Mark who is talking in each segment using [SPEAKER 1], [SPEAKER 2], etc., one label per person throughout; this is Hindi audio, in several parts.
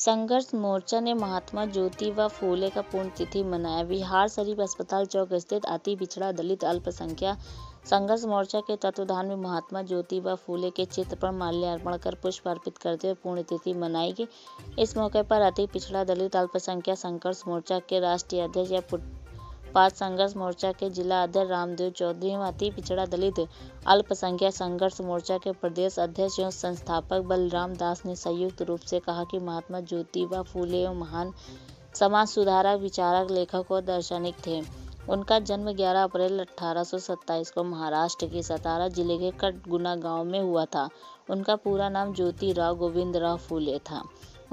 [SPEAKER 1] संघर्ष मोर्चा ने महात्मा ज्योतिबा फूले का पुण्यतिथि मनाया। बिहार शरीफ अस्पताल चौक स्थित अति पिछड़ा दलित अल्पसंख्यक संघर्ष मोर्चा के तत्वावधान में महात्मा ज्योतिबा फूले के चित्र पर माल्यार्पण कर पुष्प अर्पित करते हुए पुण्यतिथि मनाई गई। इस मौके पर अति पिछड़ा दलित अल्पसंख्यक संघर्ष मोर्चा के राष्ट्रीय अध्यक्ष या फुटपाथ संघर्ष मोर्चा के जिला अध्यक्ष रामदेव चौधरी एवं अति पिछड़ा दलित अल्पसंख्यक संघर्ष मोर्चा के प्रदेश अध्यक्ष एवं संस्थापक बलराम दास ने संयुक्त रूप से कहा कि महात्मा ज्योतिबा फूले एवं महान समाज सुधारक, विचारक, लेखक और दार्शनिक थे। उनका जन्म 11 अप्रैल 1827 को महाराष्ट्र के सतारा जिले के कटगुना गांव में हुआ था। उनका पूरा नाम ज्योतिराव गोविंदराव फूले था।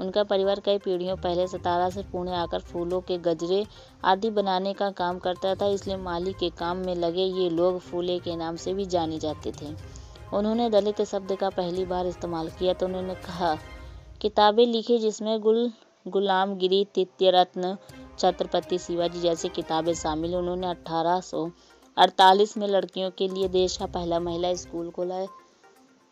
[SPEAKER 1] उनका परिवार कई पीढ़ियों पहले सतारा से पुणे आकर फूलों के गजरे आदि बनाने का काम करता था, इसलिए माली के काम में लगे ये लोग फूले के नाम से भी जाने जाते थे। उन्होंने दलित शब्द का पहली बार इस्तेमाल किया तो उन्होंने कहा, किताबें लिखी जिसमें गुलामगिरी, तृतीयरत्न, छत्रपति शिवाजी जैसी किताबें शामिल। उन्होंने 1848 में लड़कियों के लिए देश का पहला महिला स्कूल खोला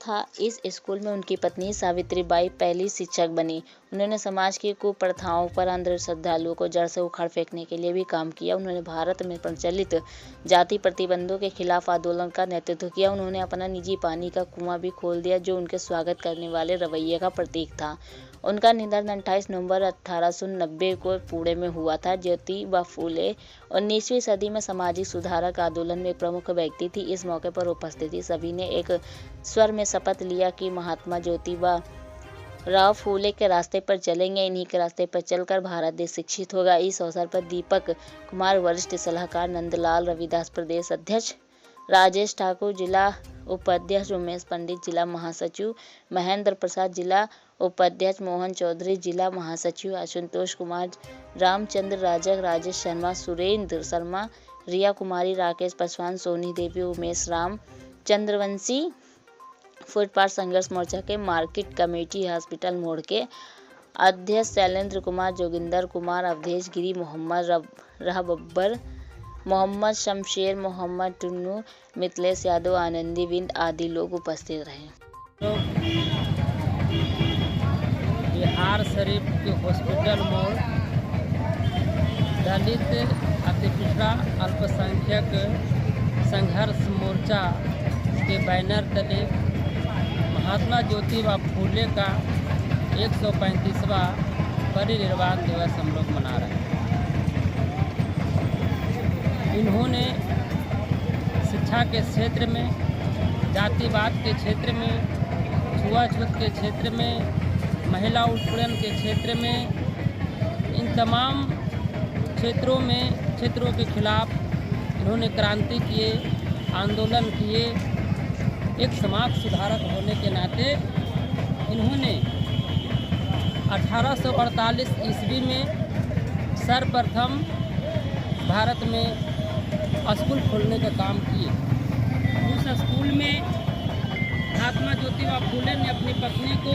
[SPEAKER 1] था। इस स्कूल में उनकी पत्नी सावित्रीबाई पहली शिक्षक बनी। उन्होंने समाज की कुप्रथाओं पर अंधश्रद्धालुओं को जड़ से उखाड़ फेंकने के लिए भी काम किया। उन्होंने भारत में प्रचलित जाति प्रतिबंधों के खिलाफ आंदोलन का नेतृत्व किया। उन्होंने अपना निजी पानी का कुआं भी खोल दिया, जो उनके स्वागत करने वाले रवैये का प्रतीक था। उनका निधन 28 नवंबर 1890 को पुणे में हुआ था। ज्योतिबा फूले 19वीं सदी में सामाजिक सुधारक आंदोलन में एक प्रमुख व्यक्ति थी। इस मौके पर उपस्थित सभी ने एक स्वर में शपथ लिया कि महात्मा ज्योतिबा राव फूले के रास्ते पर चलेंगे, इन्हीं के रास्ते पर चलकर भारत देश शिक्षित होगा। इस अवसर पर दीपक कुमार वरिष्ठ सलाहकार, नंदलाल रविदास प्रदेश अध्यक्ष, राजेश ठाकुर जिला उपाध्यक्ष, उमेश पंडित जिला महासचिव, महेंद्र प्रसाद जिला उपाध्यक्ष, मोहन चौधरी जिला महासचिव, आशुतोष कुमार, रामचंद्र राजक, राजेश शर्मा, सुरेंद्र शर्मा, रिया कुमारी, राकेश पासवान, सोनी देवी, उमेश राम चंद्रवंशी, फुटपाथ संघर्ष मोर्चा के मार्केट कमेटी हॉस्पिटल मोड़ के अध्यक्ष, शैलेंद्र कुमार, जोगिंदर कुमार, अवधेश गिरी, मोहम्मद रहबब्बर, मोहम्मद शमशेर, मोहम्मद टुन्नू, मिथिलेश यादव, आनंदी बिंद आदि लोग उपस्थित रहे।
[SPEAKER 2] बिहार शरीफ के हॉस्पिटल मोड़ दलित अति पिछड़ा अल्पसंख्यक संघर्ष मोर्चा के बैनर तले महात्मा ज्योतिबा फूले का 135वां परिनिर्वाण दिवस हम लोग मना रहे हैं। इन्होंने शिक्षा के क्षेत्र में, जातिवाद के क्षेत्र में, छुआछूत के क्षेत्र में, महिला उत्पीड़न के क्षेत्र में, इन तमाम क्षेत्रों के खिलाफ इन्होंने क्रांति किए, आंदोलन किए। एक समाज सुधारक होने के नाते इन्होंने 1848 ईस्वी में सर्वप्रथम भारत में स्कूल खोलने का काम किए। उस स्कूल में महात्मा ज्योतिबा फूले ने अपनी पत्नी को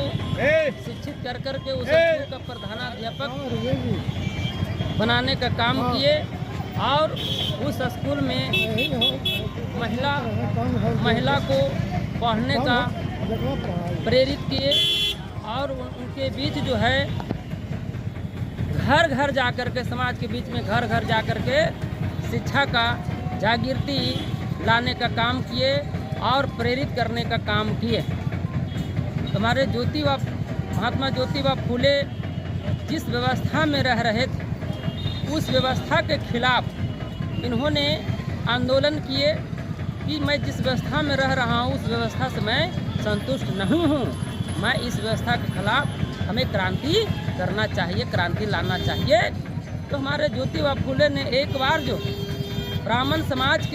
[SPEAKER 2] शिक्षित कर के उस स्कूल का प्रधानाध्यापक बनाने का काम किए और उस स्कूल में महिला को पढ़ने का प्रेरित किए और उनके बीच जो है घर घर जाकर के, समाज के बीच में घर घर जाकर के शिक्षा का जागृति लाने का काम किए और प्रेरित करने का काम किए। हमारे महात्मा ज्योतिबा फूले जिस व्यवस्था में रह रहे थे, उस व्यवस्था के खिलाफ इन्होंने आंदोलन किए कि मैं जिस व्यवस्था में रह रहा हूँ उस व्यवस्था से मैं संतुष्ट नहीं हूँ, मैं इस व्यवस्था के खिलाफ हमें क्रांति करना चाहिए, क्रांति लाना चाहिए। तो हमारे ज्योतिबा फूले ने एक बार जो ब्राह्मण समाज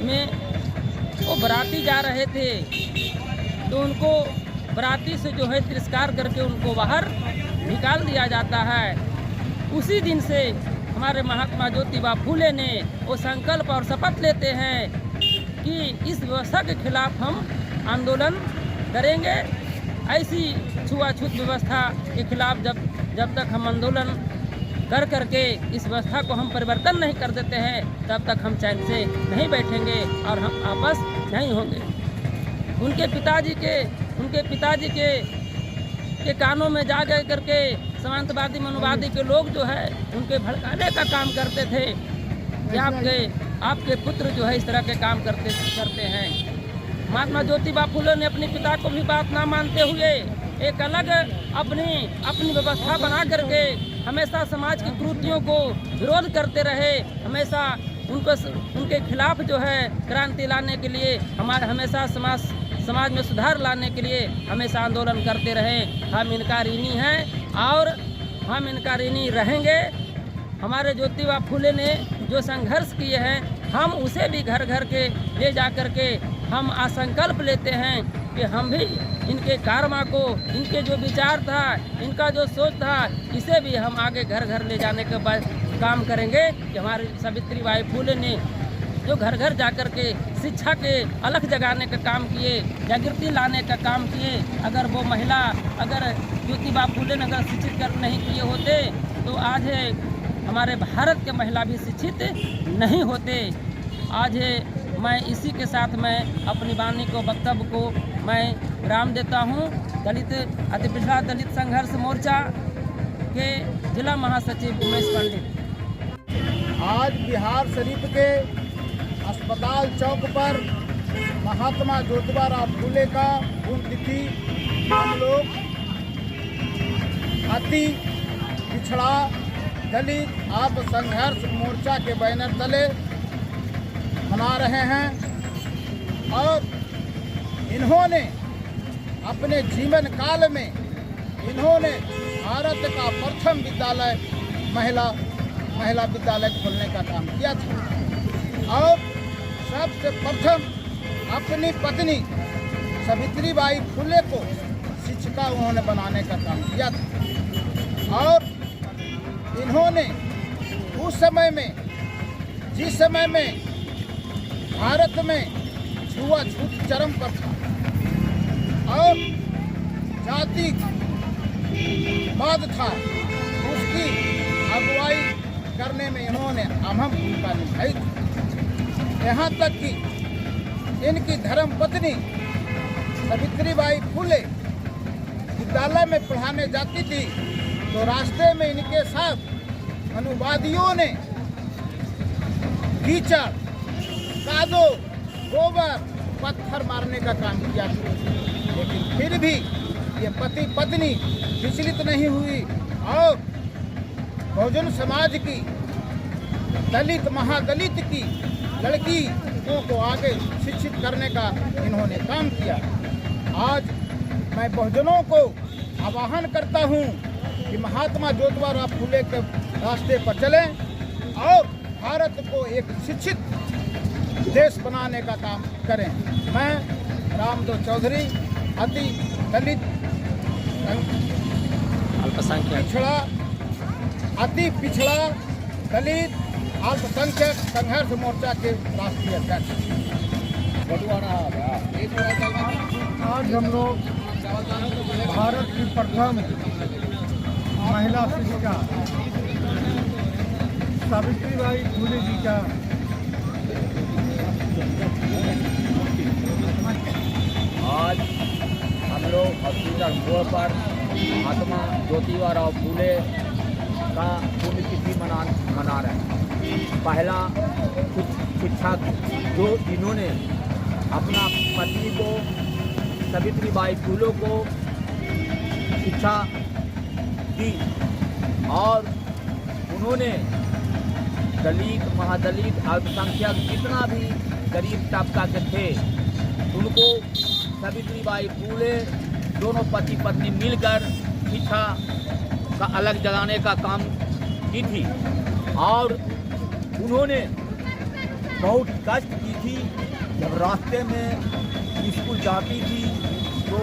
[SPEAKER 2] में वो बराती जा रहे थे तो उनको बराती से जो है तिरस्कार करके उनको बाहर निकाल दिया जाता है। उसी दिन से हमारे महात्मा ज्योतिबा फूले ने वो संकल्प और शपथ लेते हैं कि इस व्यवस्था के खिलाफ हम आंदोलन करेंगे। ऐसी छुआछूत व्यवस्था के खिलाफ जब तक हम आंदोलन करके इस व्यवस्था को हम परिवर्तन नहीं कर देते हैं, तब तक हम चैन से नहीं बैठेंगे और हम आपस नहीं होंगे। उनके उनके पिताजी के कानों में जा गए करके समांतवादी मनोवादी के लोग जो है उनके भड़काने का काम करते थे कि आपके पुत्र जो है इस तरह के काम करते हैं। महात्मा ज्योतिबा फुले ने अपने पिता को भी बात ना मानते हुए एक अलग अपनी व्यवस्था बना करके हमेशा समाज की कुरीतियों को विरोध करते रहे, हमेशा उनके खिलाफ जो है क्रांति लाने के लिए हमेशा समाज में सुधार लाने के लिए हमेशा आंदोलन करते रहे। हम इनका ऋणी हैं और हम इनका ऋणी रहेंगे। हमारे ज्योतिबा फुले ने जो संघर्ष किए हैं हम उसे भी घर घर के ले जा कर के हम संकल्प लेते हैं कि हम भी इनके कर्मा को, इनके जो विचार था, इनका जो सोच था, इसे भी हम आगे घर घर ले जाने के बाद काम करेंगे। कि हमारे सावित्रीबाई फुले ने जो घर घर जा कर के शिक्षा के अलख जगाने का काम किए, जागृति लाने का काम किए, अगर वो महिला ज्योतिबा फुले ने अगर शिक्षित नहीं किए होते तो आज हमारे भारत के महिला भी शिक्षित नहीं होते। आज मैं इसी के साथ मैं अपनी वाणी को, वक्तव्य को मैं विराम देता हूँ। दलित अति पिछड़ा दलित संघर्ष मोर्चा के जिला महासचिव उमेश पंडित।
[SPEAKER 3] आज बिहार शरीफ के अस्पताल चौक पर महात्मा ज्योतिबा फुले का पुण्यतिथि हम लोग अति पिछड़ा दलित आप संघर्ष मोर्चा के बैनर तले मना रहे हैं। और इन्होंने अपने जीवन काल में इन्होंने भारत का प्रथम विद्यालय महिला विद्यालय खोलने का काम किया था और सबसे प्रथम अपनी पत्नी सावित्रीबाई फुले को शिक्षिका उन्होंने बनाने का काम किया था। और इन्होंने उस समय में, जिस समय में भारत में छुआछूत चरम पर था और जातिवाद था, उसकी अगुवाई करने में इन्होंने अहम भूमिका निभाई थी। यहाँ तक कि इनकी धर्मपत्नी सावित्रीबाई फुले विद्यालय में पढ़ाने जाती थी तो रास्ते में इनके साथ अनुवादियों ने कीचड़, कादो, गोबर, पत्थर मारने का काम किया था। लेकिन फिर भी ये पति पत्नी विचलित नहीं हुई और बहुजन समाज की, दलित महादलित की लड़कियों को आगे शिक्षित करने का इन्होंने काम किया। आज मैं बहुजनों को आह्वान करता हूँ कि महात्मा ज्योतिबा फुले के रास्ते पर चलें और भारत को एक शिक्षित देश बनाने का काम करें। मैं रामदेव चौधरी अति दलित अति पिछड़ा दलित अल्पसंख्यक संघर्ष मोर्चा के राष्ट्रीय अध्यक्ष।
[SPEAKER 4] आज हम लोग भारत की प्रथम महिला शिक्षिका सावित्रीबाई फुले जी का
[SPEAKER 5] आज हम लोग हॉस्पिटल मोड़ पर महात्मा ज्योतिबा फुले का पुण्यतिथि मना रहे हैं। पहला शिक्षा जो इन्होंने अपना पत्नी को सावित्रीबाई फुले को शिक्षा दी और उन्होंने दलित महादलित अल्पसंख्यक जितना भी गरीब तबका के थे उनको सावित्रीबाई फुले दोनों पति पत्नी मिलकर शिक्षा का अलग जगाने का काम की थी। और उन्होंने बहुत कष्ट की थी। जब रास्ते में स्कूल जाती थी तो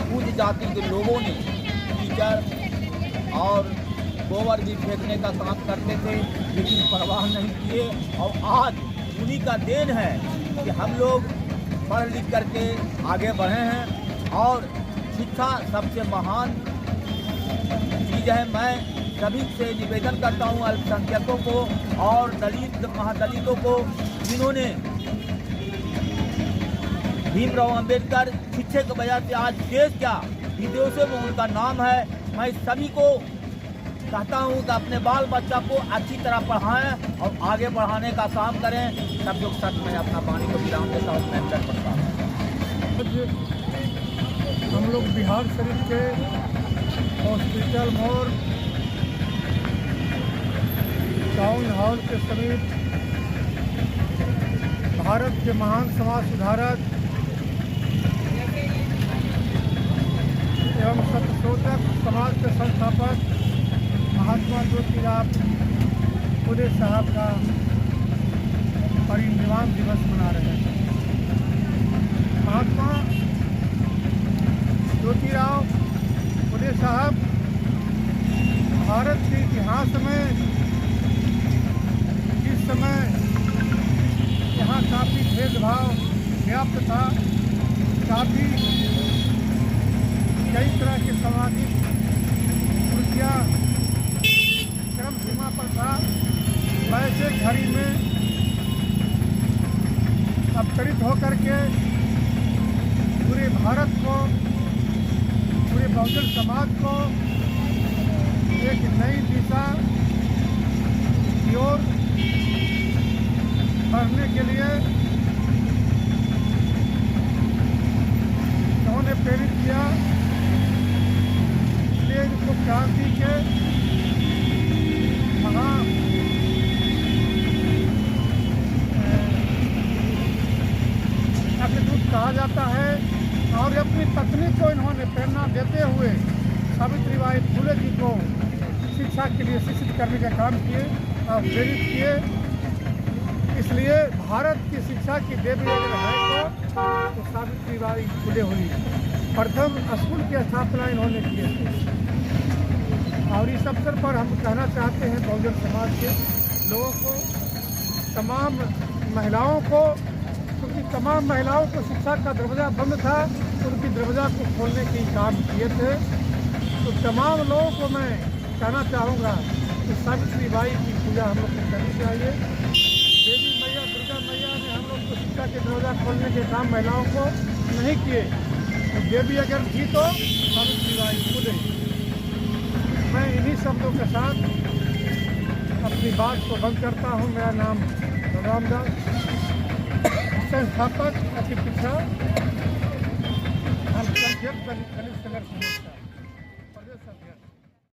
[SPEAKER 5] कुछ जाति के लोगों ने कीचड़ और गोबर भी फेंकने का काम करते थे, लेकिन परवाह नहीं किए। और आज उन्हीं का देन है कि हम लोग पढ़ लिख करके आगे बढ़े हैं और शिक्षा सबसे महान चीज़ है। मैं सभी से निवेदन करता हूँ अल्पसंख्यकों को और दलित महादलितों को जिन्होंने भीमराव अंबेडकर शिक्षा की वजह से आज देश क्या विदेशों में उनका नाम है। मैं सभी को कहता हूँ कि अपने बाल बच्चा को अच्छी तरह पढ़ाएं और आगे बढ़ाने का काम करें। सब लोग सच में अपना पानी को विराम देता हूँ। मैं अंदर पढ़ता हूँ।
[SPEAKER 4] हम लोग बिहार शरीफ के हॉस्पिटल मोड़ टाउन हॉल के समीप भारत के महान समाज सुधारक एवं सत्यशोधक समाज के संस्थापक महात्मा ज्योतिराव फुले साहब का परिनिर्वाण दिवस मना रहे हैं। महात्मा ज्योतिराव फुले साहब भारत के इतिहास में जिस समय यहाँ काफ़ी भेदभाव व्याप्त था, काफ़ी कई तरह के सामाजिक कुरीतियाँ चरम सीमा पर था, वैसे घड़ी में अवतरित होकर के पूरे भारत को, पूरे बहुजन समाज को एक नई दिशा की ओर बढ़ने के लिए उन्होंने प्रेरित किया। इसलिए इनको क्रांति के महा अग्रदूत कहा जाता है। और अपनी पत्नी को इन्होंने प्रेरणा देते हुए सावित्रीबाई फुले जी को शिक्षा के लिए शिक्षित करने का काम किए और प्रेरित किए। इसलिए भारत की शिक्षा की देवी अगर है तो सावित्रीबाई फुले हुई। प्रथम स्कूल की स्थापना इन्होंने की थी। और इस अवसर पर हम कहना चाहते हैं बहुजन समाज के लोगों को, तमाम महिलाओं को, क्योंकि तमाम महिलाओं को शिक्षा का दरवाज़ा बंद था, उनकी दरवाज़ा को खोलने के काम किए थे। तो तमाम लोगों को मैं कहना चाहूँगा कि सावित्रीबाई की पूजा हम लोग को करनी चाहिए। देवी मैया, दुर्गा मैया ने हम लोग को शिक्षा के दरवाज़ा खोलने के काम महिलाओं को नहीं किए। तो देवी अगर थी तो सावित्रीबाई फुले। मैं इन्हीं शब्दों के साथ अपनी बात को बंद करता हूँ। मेरा नाम रामदास, संस्थापक अति पिछड़ा हम दलित संघर्ष मोर्चा।